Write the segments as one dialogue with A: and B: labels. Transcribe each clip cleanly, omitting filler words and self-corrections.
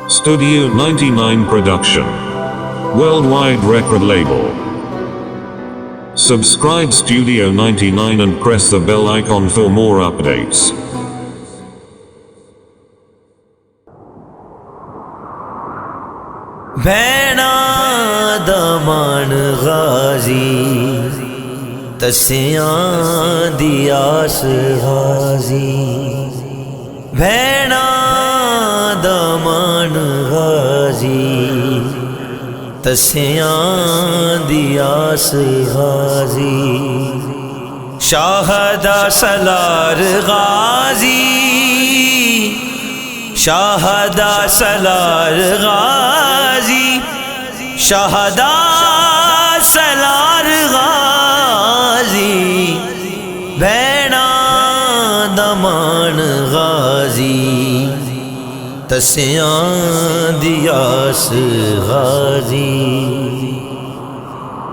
A: Studio 99 Production. Worldwide record label. Subscribe Studio 99 and press the bell icon for more updates.
B: بھینا Daman Ghazi تسیاں the as Ghazi بھینا Daman Ghazi تسیاں the as Ghazi Shahida Salar Ghazi Shahida Salar Ghazi Shahida Salar Ghazi بھینا Daman Ghazi تسیاں Dias غازی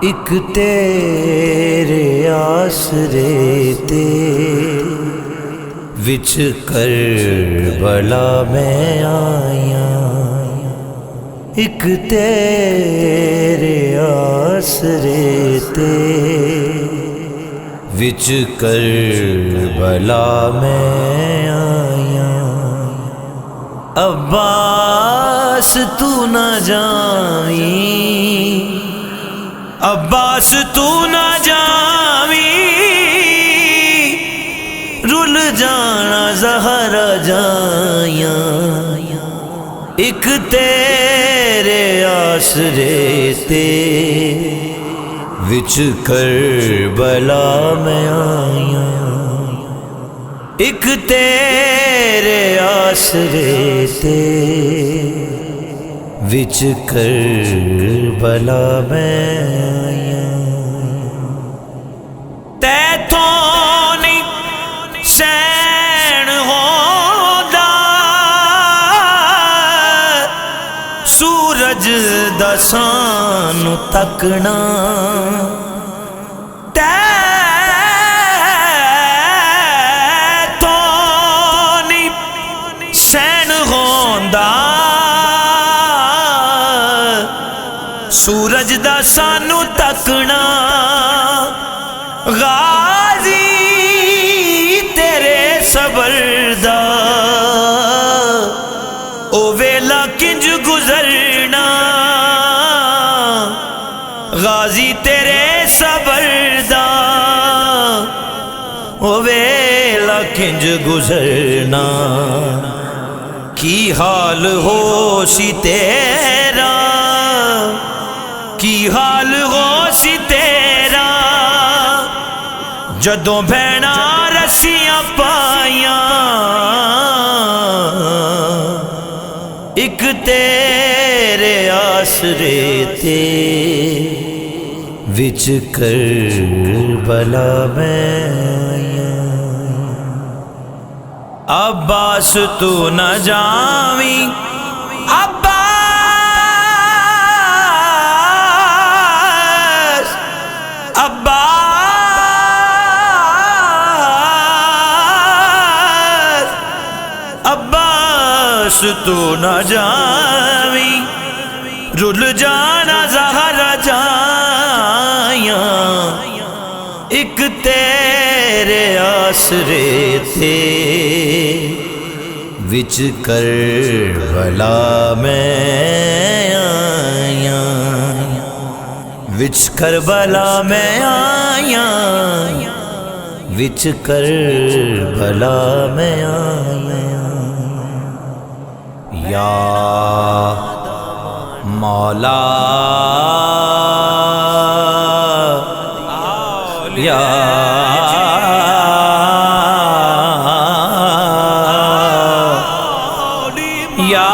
B: ایک تیرے آسرے تے وچ کربلا میں آیا ایک تیرے آسرے تے وچ کربلا میں آیا عباس تو نہ جائیں عباس تو نہ جائیں رل جانا زہرا جائیاں ایک تیرے آسرے تے وچ کربلا میں آیاں ایک تیرے آسرے تے وچ کربلا میں آیاں تیتھوں نہیں سین ہوندا سورج دا سانو تکنا سورج دا سانو تکنا غازی تیرے صبر دا او ویلا کنج گزرنا غازی تیرے صبر دا او ویلا کنج گزرنا کی حال ہو سی تیرا کی حال ہو سی تیرا جدوں بھینا رسیاں پائیاں ایک تیرے آسرے تے وچ کربلا میں آیاں عباس تو نہ جاویں عباس تو نہ جاویں رل جانا زہرا جائیاں ایک تیرے آسرے تے وچ کربلا میں آیاں وچ کربلا میں آیاں وچ کربلا میں آیاں یا مولا یا یا